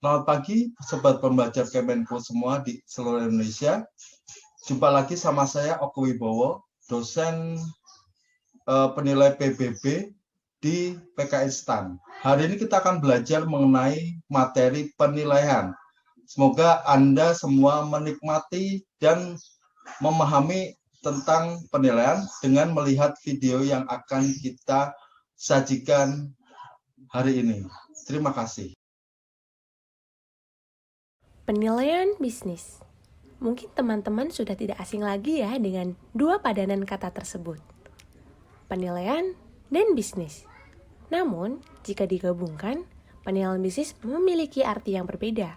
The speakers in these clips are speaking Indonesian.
Selamat pagi, sobat pembelajar Kemenko semua di seluruh Indonesia. Jumpa lagi sama saya, Oku Wibowo, dosen penilai PBB di PKN STAN. Hari ini kita akan belajar mengenai materi penilaian. Semoga Anda semua menikmati dan memahami tentang penilaian dengan melihat video yang akan kita sajikan hari ini. Terima kasih. Penilaian bisnis. Mungkin teman-teman sudah tidak asing lagi ya dengan dua padanan kata tersebut. Penilaian dan bisnis. Namun, jika digabungkan, penilaian bisnis memiliki arti yang berbeda.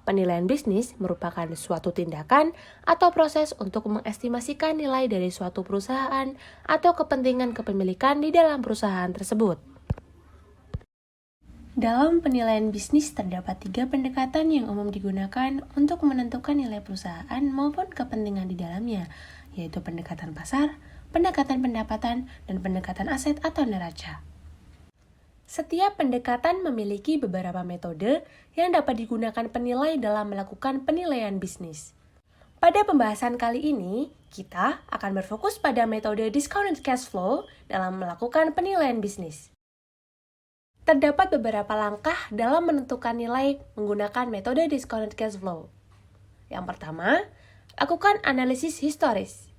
Penilaian bisnis merupakan suatu tindakan atau proses untuk mengestimasikan nilai dari suatu perusahaan atau kepentingan kepemilikan di dalam perusahaan tersebut. Dalam penilaian bisnis terdapat 3 pendekatan yang umum digunakan untuk menentukan nilai perusahaan maupun kepentingan di dalamnya, yaitu pendekatan pasar, pendekatan pendapatan, dan pendekatan aset atau neraca. Setiap pendekatan memiliki beberapa metode yang dapat digunakan penilai dalam melakukan penilaian bisnis. Pada pembahasan kali ini, kita akan berfokus pada metode discounted cash flow dalam melakukan penilaian bisnis. Terdapat beberapa langkah dalam menentukan nilai menggunakan metode discounted cash flow. Yang pertama, lakukan analisis historis.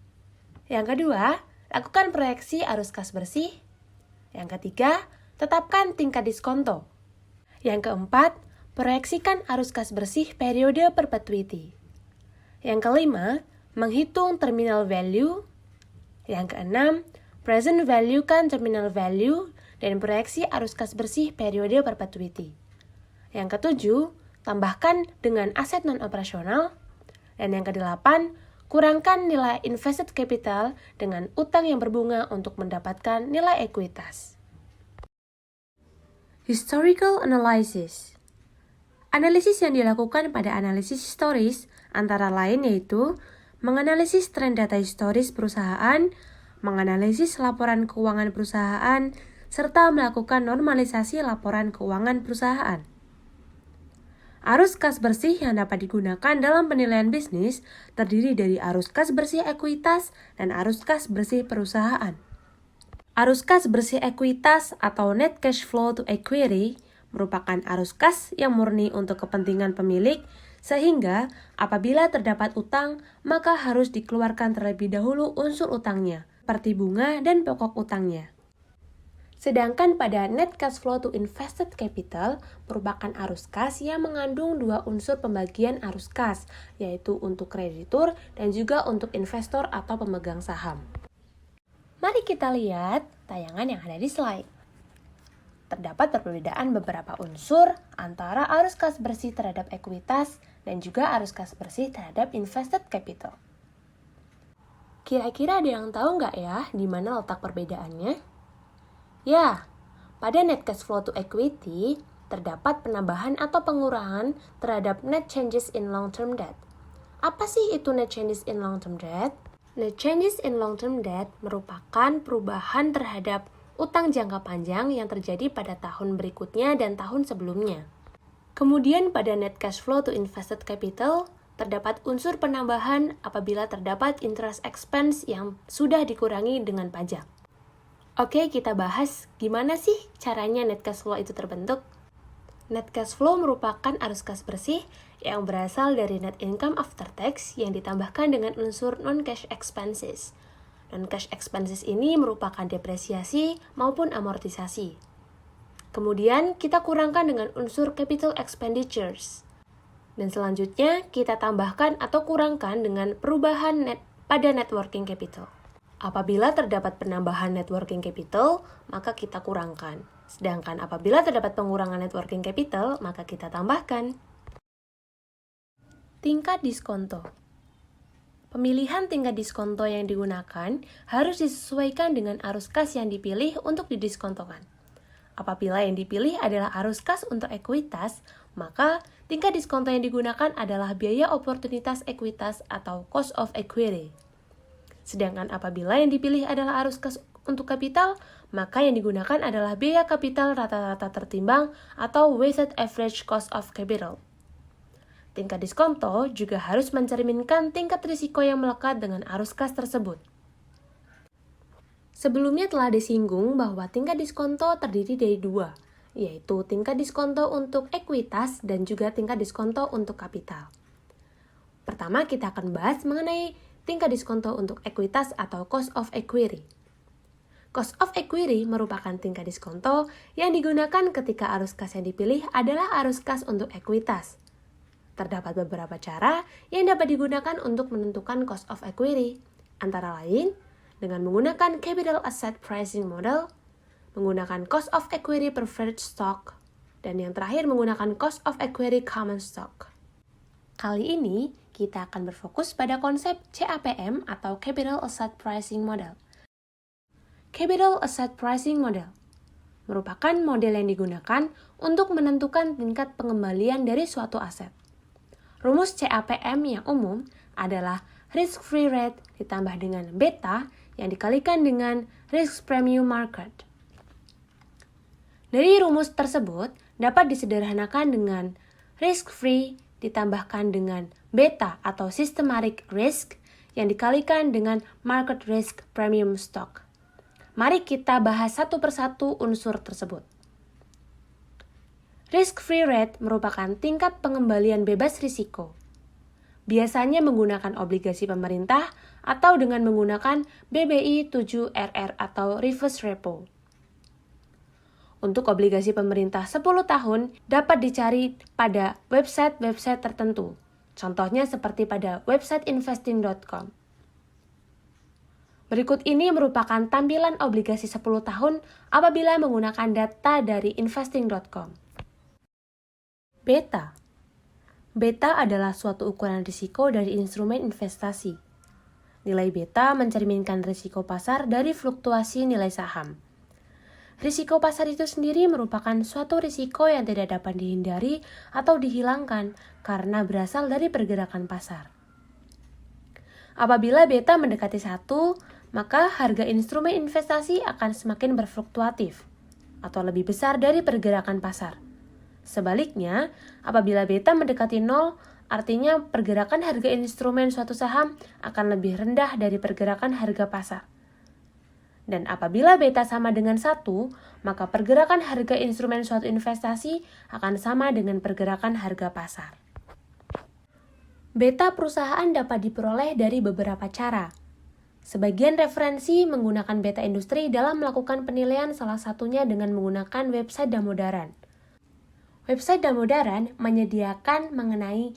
Yang kedua, lakukan proyeksi arus kas bersih. Yang ketiga, tetapkan tingkat diskonto. Yang keempat, proyeksikan arus kas bersih periode perpetuity. Yang kelima, menghitung terminal value. Yang keenam, present value kan terminal value dan proyeksi arus kas bersih periode perpetuity. Yang ketujuh, tambahkan dengan aset non-operasional. Dan yang kedelapan, kurangkan nilai invested capital dengan utang yang berbunga untuk mendapatkan nilai ekuitas. Historical analysis. Analisis yang dilakukan pada analisis historis antara lain yaitu menganalisis tren data historis perusahaan, menganalisis laporan keuangan perusahaan, serta melakukan normalisasi laporan keuangan perusahaan. Arus kas bersih yang dapat digunakan dalam penilaian bisnis terdiri dari arus kas bersih ekuitas dan arus kas bersih perusahaan. Arus kas bersih ekuitas atau net cash flow to equity merupakan arus kas yang murni untuk kepentingan pemilik, sehingga apabila terdapat utang, maka harus dikeluarkan terlebih dahulu unsur utangnya, seperti bunga dan pokok utangnya. Sedangkan pada net cash flow to invested capital merupakan arus kas yang mengandung dua unsur pembagian arus kas, yaitu untuk kreditur dan juga untuk investor atau pemegang saham. Mari kita lihat tayangan yang ada di slide. Terdapat perbedaan beberapa unsur antara arus kas bersih terhadap ekuitas dan juga arus kas bersih terhadap invested capital. Kira-kira ada yang tahu nggak ya di mana letak perbedaannya? Ya, pada net cash flow to equity, terdapat penambahan atau pengurangan terhadap net changes in long-term debt. Apa sih itu net changes in long-term debt? Net changes in long-term debt merupakan perubahan terhadap utang jangka panjang yang terjadi pada tahun berikutnya dan tahun sebelumnya. Kemudian pada net cash flow to invested capital, terdapat unsur penambahan apabila terdapat interest expense yang sudah dikurangi dengan pajak. Oke, kita bahas gimana sih caranya net cash flow itu terbentuk. Net cash flow merupakan arus kas bersih yang berasal dari net income after tax yang ditambahkan dengan unsur non-cash expenses. Non-cash expenses ini merupakan depresiasi maupun amortisasi. Kemudian kita kurangkan dengan unsur capital expenditures. Dan selanjutnya kita tambahkan atau kurangkan dengan perubahan pada net working capital. Apabila terdapat penambahan net working capital, maka kita kurangkan. Sedangkan apabila terdapat pengurangan net working capital, maka kita tambahkan. Tingkat diskonto. Pemilihan tingkat diskonto yang digunakan harus disesuaikan dengan arus kas yang dipilih untuk didiskontokan. Apabila yang dipilih adalah arus kas untuk ekuitas, maka tingkat diskonto yang digunakan adalah biaya oportunitas ekuitas atau cost of equity. Sedangkan apabila yang dipilih adalah arus kas untuk kapital, maka yang digunakan adalah biaya kapital rata-rata tertimbang atau weighted average cost of capital. Tingkat diskonto juga harus mencerminkan tingkat risiko yang melekat dengan arus kas tersebut. Sebelumnya telah disinggung bahwa tingkat diskonto terdiri dari dua, yaitu tingkat diskonto untuk ekuitas dan juga tingkat diskonto untuk kapital. Pertama, kita akan bahas mengenai tingkat diskonto untuk ekuitas atau cost of equity. Cost of equity merupakan tingkat diskonto yang digunakan ketika arus kas yang dipilih adalah arus kas untuk ekuitas. Terdapat beberapa cara yang dapat digunakan untuk menentukan cost of equity, antara lain dengan menggunakan capital asset pricing model, menggunakan cost of equity preferred stock, dan yang terakhir menggunakan cost of equity common stock. Kali ini kita akan berfokus pada konsep CAPM atau Capital Asset Pricing Model. Capital Asset Pricing Model merupakan model yang digunakan untuk menentukan tingkat pengembalian dari suatu aset. Rumus CAPM yang umum adalah risk-free rate ditambah dengan beta yang dikalikan dengan risk premium market. Dari rumus tersebut dapat disederhanakan dengan risk-free ditambahkan dengan beta atau systematic risk yang dikalikan dengan market risk premium stock. Mari kita bahas satu persatu unsur tersebut. Risk-free rate merupakan tingkat pengembalian bebas risiko. Biasanya menggunakan obligasi pemerintah atau dengan menggunakan BBI 7RR atau reverse repo. Untuk obligasi pemerintah 10 tahun dapat dicari pada website-website tertentu. Contohnya seperti pada website investing.com. Berikut ini merupakan tampilan obligasi 10 tahun apabila menggunakan data dari investing.com. Beta. Beta adalah suatu ukuran risiko dari instrumen investasi. Nilai beta mencerminkan risiko pasar dari fluktuasi nilai saham. Risiko pasar itu sendiri merupakan suatu risiko yang tidak dapat dihindari atau dihilangkan karena berasal dari pergerakan pasar. Apabila beta mendekati 1, maka harga instrumen investasi akan semakin berfluktuatif atau lebih besar dari pergerakan pasar. Sebaliknya, apabila beta mendekati 0, artinya pergerakan harga instrumen suatu saham akan lebih rendah dari pergerakan harga pasar. Dan apabila beta sama dengan 1, maka pergerakan harga instrumen suatu investasi akan sama dengan pergerakan harga pasar. Beta perusahaan dapat diperoleh dari beberapa cara. Sebagian referensi menggunakan beta industri dalam melakukan penilaian, salah satunya dengan menggunakan website Damodaran. Website Damodaran menyediakan mengenai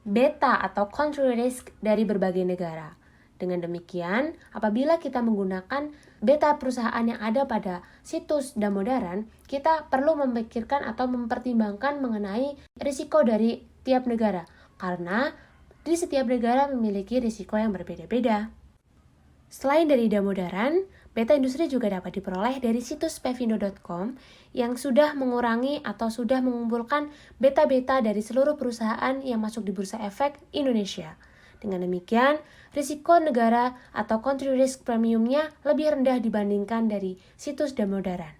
beta atau country risk dari berbagai negara. Dengan demikian, apabila kita menggunakan beta perusahaan yang ada pada situs Damodaran, kita perlu memikirkan atau mempertimbangkan mengenai risiko dari tiap negara, karena di setiap negara memiliki risiko yang berbeda-beda. Selain dari Damodaran, beta industri juga dapat diperoleh dari situs pevindo.com yang sudah mengurangi atau sudah mengumpulkan beta-beta dari seluruh perusahaan yang masuk di Bursa Efek Indonesia. Dengan demikian, risiko negara atau country risk premiumnya lebih rendah dibandingkan dari situs Damodaran.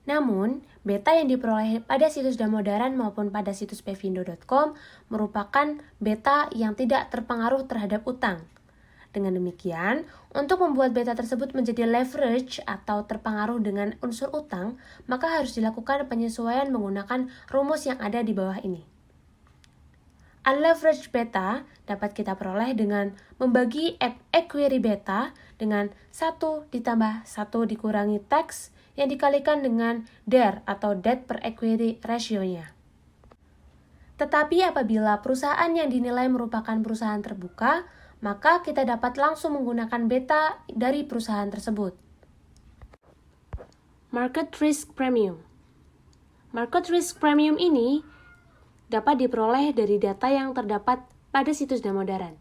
Namun, beta yang diperoleh pada situs Damodaran maupun pada situs pevindo.com merupakan beta yang tidak terpengaruh terhadap utang. Dengan demikian, untuk membuat beta tersebut menjadi leverage atau terpengaruh dengan unsur utang, maka harus dilakukan penyesuaian menggunakan rumus yang ada di bawah ini. Unleveraged beta dapat kita peroleh dengan membagi equity beta dengan 1 ditambah 1 dikurangi tax yang dikalikan dengan DER atau debt per equity ratio-nya. Tetapi apabila perusahaan yang dinilai merupakan perusahaan terbuka, maka kita dapat langsung menggunakan beta dari perusahaan tersebut. Market Risk Premium. Market Risk Premium ini dapat diperoleh dari data yang terdapat pada situs Damodaran.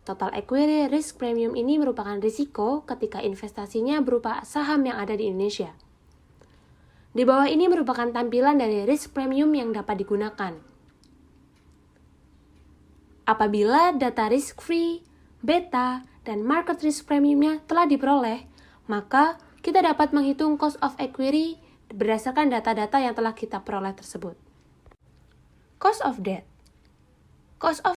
Total Equity Risk Premium ini merupakan risiko ketika investasinya berupa saham yang ada di Indonesia. Di bawah ini merupakan tampilan dari risk premium yang dapat digunakan. Apabila data risk-free, beta, dan market risk premiumnya telah diperoleh, Maka, kita dapat menghitung cost of equity berdasarkan data-data yang telah kita peroleh tersebut. Cost of debt. Cost of